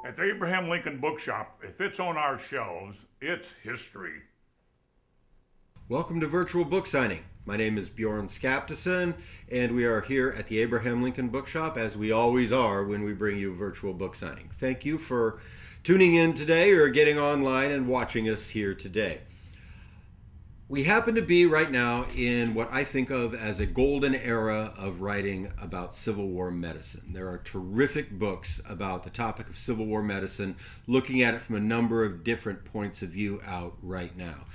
At the Abraham Lincoln Bookshop, if it's on our shelves, it's history. Welcome to Virtual Book Signing. My name is Bjorn Skaptison, and we are here at the Abraham Lincoln Bookshop, as we always are when we bring you Virtual Book Signing. Thank you for tuning in today or getting online and watching us here today. We happen to be right now in what I think of as a golden era of writing about Civil War medicine. There are terrific books about the topic of Civil War medicine, looking at it from a number of different points of view out right now.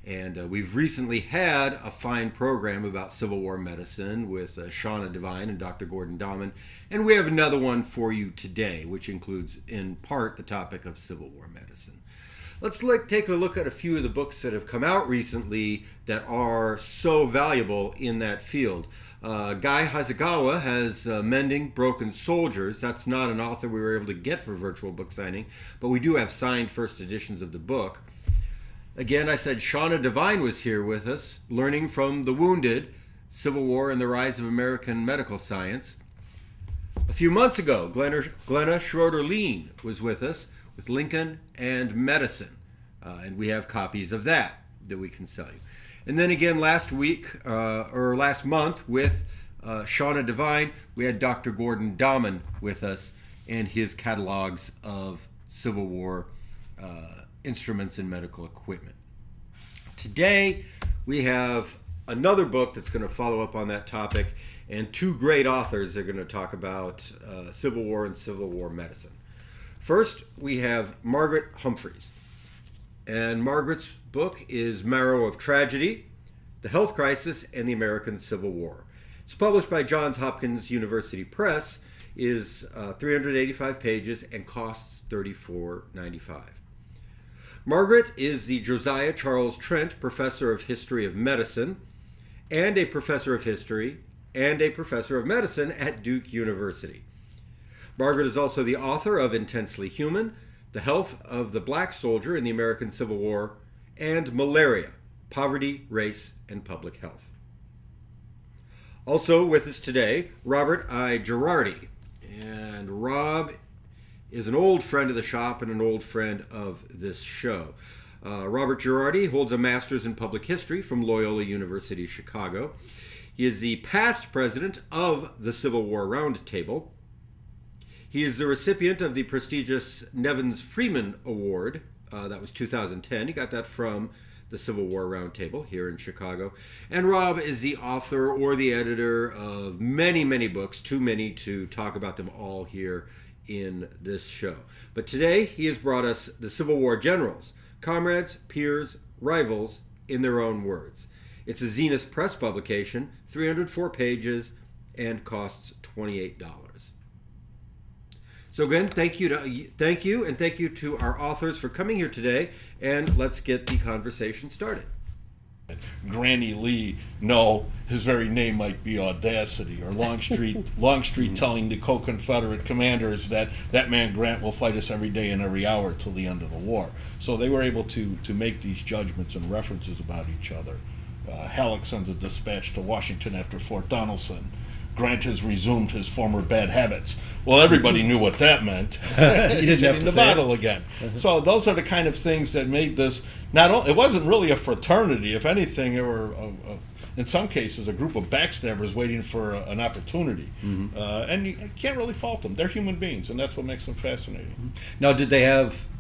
And we've recently had a fine program about Civil War medicine with Shauna Devine and Dr. Gordon Dahman. And we have another one for you today, which includes in part the topic of Civil War medicine. Let's take a look at a few of the books that have come out recently that are so valuable in that field. Guy Hasegawa has Mending Broken Soldiers. That's not an author we were able to get for Virtual Book Signing, but we do have signed first editions of the book. Again, I said Shauna Devine was here with us, Learning from the Wounded, Civil War and the Rise of American Medical Science. A few months ago, Glenna Schroeder-Lean was with us with Lincoln and Medicine, and we have copies of that we can sell you. And then again last month with Shauna Devine, we had Dr. Gordon Dahman with us and his catalogs of Civil War instruments and medical equipment. Today we have another book that's going to follow up on that topic, and two great authors are going to talk about Civil War and Civil War medicine. First, we have Margaret Humphreys. And Margaret's book is Marrow of Tragedy, the Health Crisis, and the American Civil War. It's published by Johns Hopkins University Press, is 385 pages, and costs $34.95. Margaret is the Josiah Charles Trent Professor of History of Medicine, and a Professor of History, and a Professor of Medicine at Duke University. Margaret is also the author of Intensely Human, The Health of the Black Soldier in the American Civil War, and Malaria, Poverty, Race, and Public Health. Also with us today, Robert I. Girardi. And Rob is an old friend of the shop and an old friend of this show. Robert Girardi holds a master's in public history from Loyola University, Chicago. He is the past president of the Civil War Roundtable. He is the recipient of the prestigious Nevins Freeman Award. That was 2010. He got that from the Civil War Roundtable here in Chicago. And Rob is the author or the editor of many, many books, too many to talk about them all here in this show. But today he has brought us The Civil War Generals, Comrades, Peers, Rivals, in their own words. It's a Zenith Press publication, 304 pages, and costs $28. So again, thank you, and thank you to our authors for coming here today, and let's get the conversation started. Granny Lee, no, his very name might be Audacity, or Longstreet telling the co-Confederate commanders that that man Grant will fight us every day and every hour till the end of the war. So they were able to make these judgments and references about each other. Halleck sends a dispatch to Washington after Fort Donelson. Grant has resumed his former bad habits. Well, everybody knew what that meant. He didn't have to the say battle it. again. So those are the kind of things that made this not only. It wasn't really a fraternity. If anything, it were in some cases a group of backstabbers waiting for an opportunity. Mm-hmm. And you can't really fault them. They're human beings, and that's what makes them fascinating. Now, do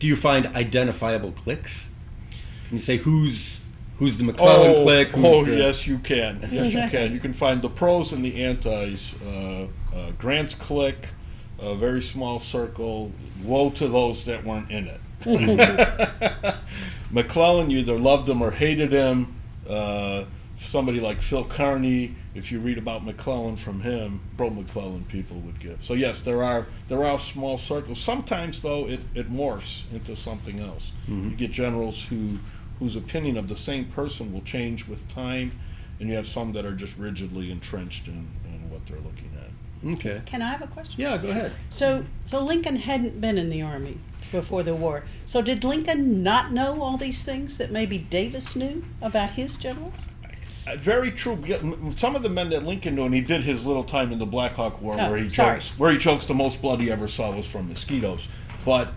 you find identifiable cliques? Can you say who's the McClellan clique? Yes, you can. Yes, you can. You can find the pros and the antis. Grant's clique, a very small circle. Woe to those that weren't in it. McClellan, you either loved him or hated him. Somebody like Phil Kearny, if you read about McClellan from him, pro-McClellan people would give. So yes, there are small circles. Sometimes, though, it morphs into something else. Mm-hmm. You get generals whose opinion of the same person will change with time, and you have some that are just rigidly entrenched in what they're looking at. Okay. Can I have a question? Yeah, go ahead. So Lincoln hadn't been in the Army before the war. So did Lincoln not know all these things that maybe Davis knew about his generals? Very true. Some of the men that Lincoln knew, and he did his little time in the Black Hawk War, where he sorry. jokes the most blood he ever saw was from mosquitoes. But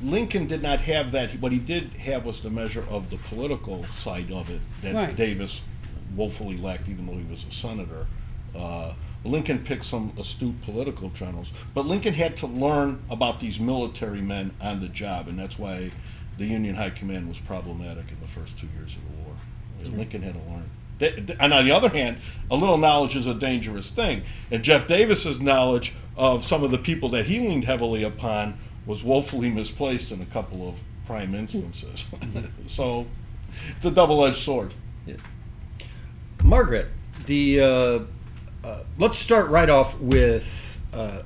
Lincoln did not have that. What he did have was the measure of the political side of it that Right. Davis woefully lacked, even though he was a senator. Lincoln picked some astute political generals, but Lincoln had to learn about these military men on the job, and that's why the Union High Command was problematic in the first 2 years of the war. Lincoln had to learn. And on the other hand, a little knowledge is a dangerous thing. And Jeff Davis's knowledge of some of the people that he leaned heavily upon was woefully misplaced in a couple of prime instances. So it's a double-edged sword. Yeah. Margaret, let's start right off with a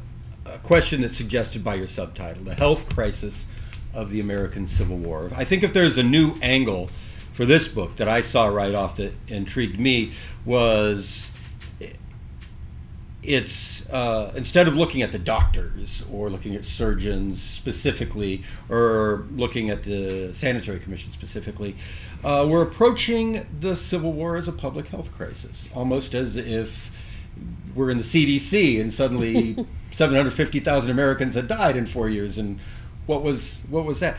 question that's suggested by your subtitle, The Health Crisis of the American Civil War. I think if there's a new angle for this book that I saw right off that intrigued me was it's instead of looking at the doctors or looking at surgeons specifically or looking at the Sanitary Commission specifically, we're approaching the Civil War as a public health crisis, almost as if we're in the CDC and suddenly 750,000 Americans had died in 4 years, and what was that?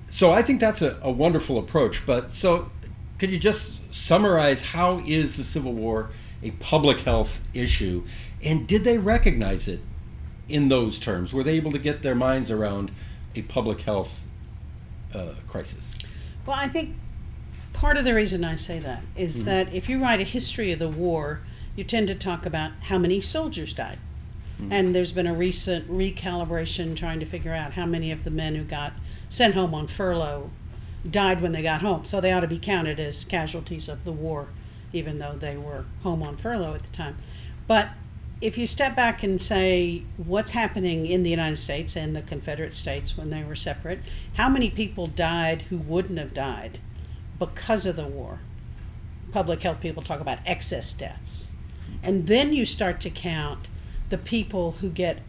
So I think that's a wonderful approach. But so could you just summarize how is the Civil War a public health issue, and did they recognize it in those terms? Were they able to get their minds around a public health crisis? Well, I think part of the reason I say that is that if you write a history of the war, you tend to talk about how many soldiers died. And there's been a recent recalibration trying to figure out how many of the men who got sent home on furlough died when they got home. So they ought to be counted as casualties of the war, even though they were home on furlough at the time. But if you step back and say what's happening in the United States and the Confederate States when they were separate, how many people died who wouldn't have died because of the war? Public health people talk about excess deaths. And then you start to count the people who get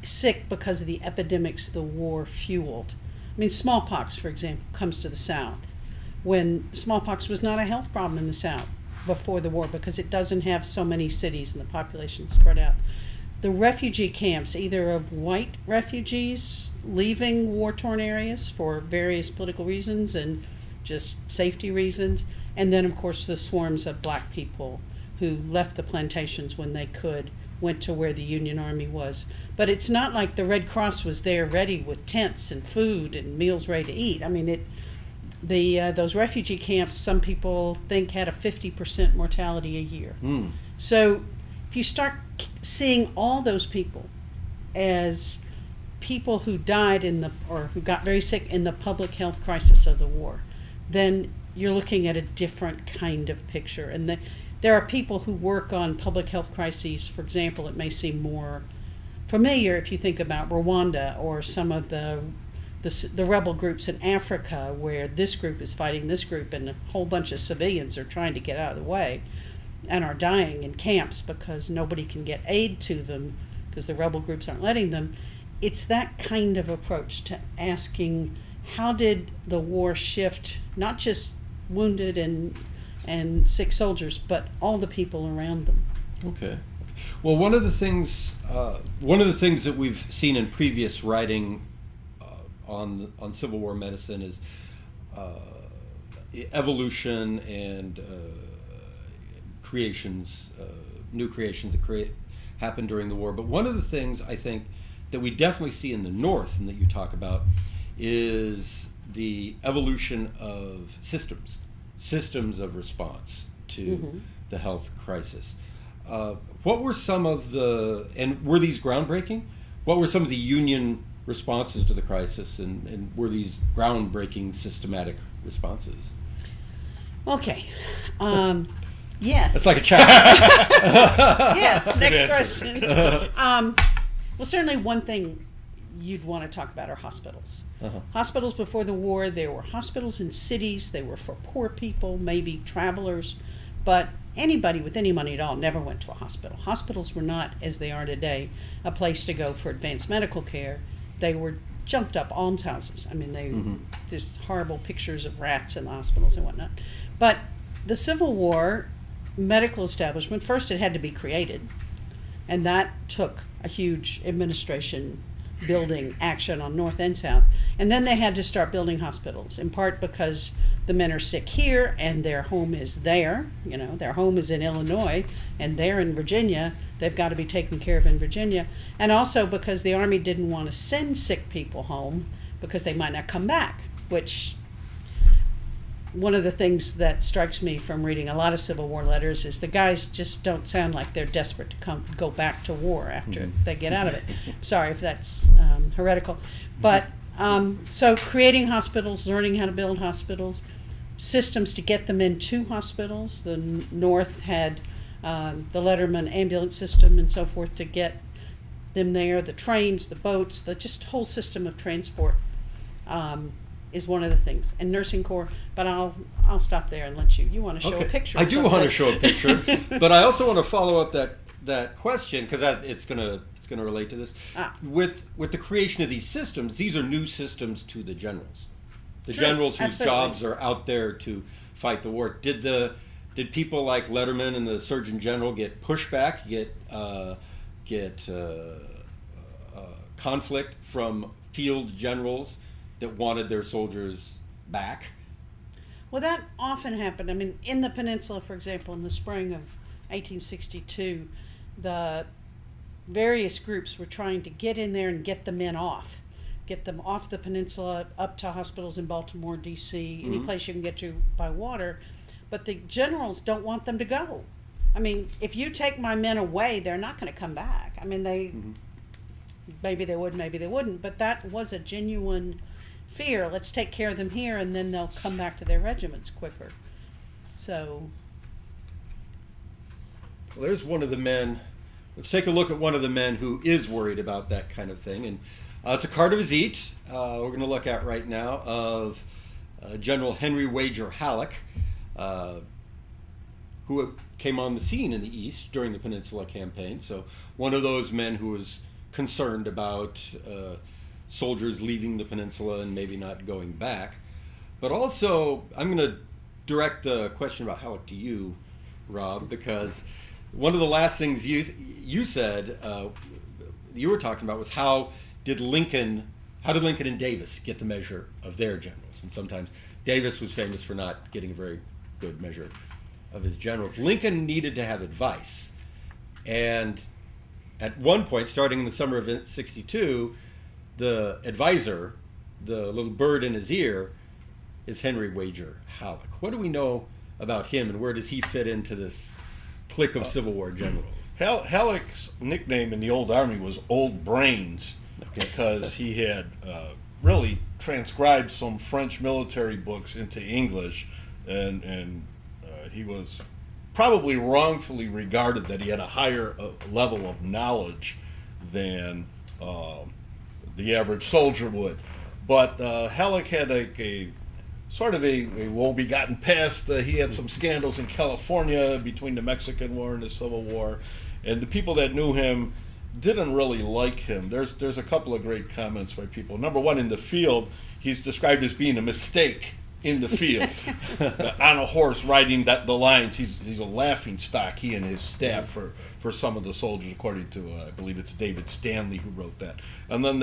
sick because of the epidemics the war fueled. I mean, smallpox, for example, comes to the South, when smallpox was not a health problem in the South before the war because it doesn't have so many cities and the population spread out. The refugee camps, either of white refugees leaving war-torn areas for various political reasons and just safety reasons, and then, of course, the swarms of black people who left the plantations when they could, went to where the Union Army was. But it's not like the Red Cross was there ready with tents and food and meals ready to eat. I mean, those refugee camps, some people think had a 50% mortality a year. So if you start seeing all those people as people who died or who got very sick in the public health crisis of the war, then you're looking at a different kind of picture. And there are people who work on public health crises. For example, it may seem more familiar if you think about Rwanda or some of the rebel groups in Africa, where this group is fighting this group and a whole bunch of civilians are trying to get out of the way and are dying in camps because nobody can get aid to them because the rebel groups aren't letting them. It's that kind of approach to asking, how did the war shift not just wounded and sick soldiers, but all the people around them? Okay. Well, one of the things that we've seen in previous writing on Civil War medicine is evolution and creations, new creations that happened during the war. But one of the things I think that we definitely see in the North and that you talk about is the evolution of systems of response to the health crisis. What were some of and were these groundbreaking? What were some of the Union responses to the crisis, and were these groundbreaking systematic responses? Okay. Yes. It's like a chat. Yes, next question. Well, certainly one thing you'd want to talk about are hospitals. Hospitals before the war, there were hospitals in cities. They were for poor people, maybe travelers, but anybody with any money at all never went to a hospital. Hospitals were not, as they are today, a place to go for advanced medical care. They were jumped up almshouses. I mean, there's horrible pictures of rats in the hospitals and whatnot. But the Civil War medical establishment, first it had to be created, and that took a huge administration building action on North and South. And then they had to start building hospitals, in part because the men are sick here and their home is there. You know, their home is in Illinois and they're in Virginia. They've got to be taken care of in Virginia. And also because the Army didn't want to send sick people home because they might not come back, which one of the things that strikes me from reading a lot of Civil War letters is the guys just don't sound like they're desperate to go back to war after they get out of it. Sorry if that's heretical. But so creating hospitals, learning how to build hospitals, systems to get them into hospitals. The North had the Letterman ambulance system and so forth to get them there, the trains, the boats, the just whole system of transport. Is one of the things, and nursing corps. But I'll stop there and let you want to show a picture. I do want to show a picture, but I also want to follow up that question because it's gonna relate to this. With the creation of these systems, these are new systems to the generals. The generals whose jobs are out there to fight the war. Did people like Letterman and the Surgeon General get pushback, get conflict from field generals that wanted their soldiers back? Well, that often happened. I mean, in the peninsula, for example, in the spring of 1862, the various groups were trying to get in there and get the men off. Get them off the peninsula, up to hospitals in Baltimore, D.C., any place you can get to by water. But the generals don't want them to go. I mean, if you take my men away, they're not going to come back. I mean, maybe they would, maybe they wouldn't. But that was a genuine fear. Let's take care of them here, and then they'll come back to their regiments quicker. So, well, there's one of the men. Let's take a look at one of the men who is worried about that kind of thing, and it's a carte de visite we're going to look at right now of General Henry Wager Halleck, who came on the scene in the East during the Peninsula Campaign. So one of those men who was concerned about soldiers leaving the peninsula and maybe not going back. But also, I'm going to direct the question about Halleck to you, Rob, because one of the last things you said, you were talking about, was how did Lincoln and Davis get the measure of their generals? And sometimes Davis was famous for not getting a very good measure of his generals. Lincoln needed to have advice. And at one point, starting in the summer of '62, the advisor, the little bird in his ear, is Henry Wager Halleck. What do we know about him, and where does he fit into this clique of Civil War generals? Halleck's nickname in the old Army was Old Brains, because he had really transcribed some French military books into English, and he was probably wrongfully regarded that he had a higher level of knowledge than the average soldier would. But Halleck had a sort of a woe-begotten past. He had some scandals in California between the Mexican War and the Civil War, and the people that knew him didn't really like him. There's a couple of great comments by people. Number one, in the field, he's described as being a mistake in the field, on a horse riding the lines. He's a laughing stock, he and his staff, for some of the soldiers, according to, I believe it's David Stanley who wrote that. And then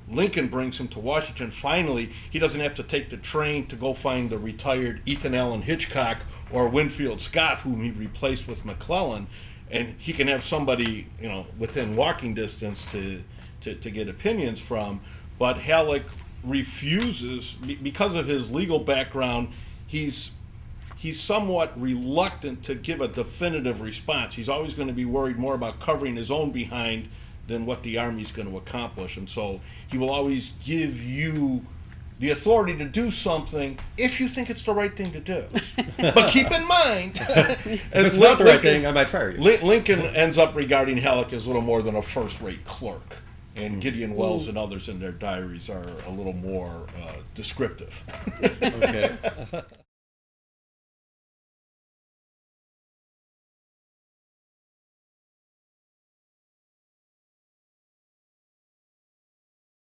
Lincoln brings him to Washington. Finally, he doesn't have to take the train to go find the retired Ethan Allen Hitchcock or Winfield Scott, whom he replaced with McClellan, and he can have somebody, within walking distance to get opinions from. But Halleck refuses, because of his legal background. He's somewhat reluctant to give a definitive response. He's always going to be worried more about covering his own behind than what the Army's going to accomplish, and so he will always give you the authority to do something if you think it's the right thing to do. But keep in mind, if it's not the right thing, I might fire you. Lincoln ends up regarding Halleck as little more than a first-rate clerk, and Gideon Wells and others in their diaries are a little more descriptive. Okay.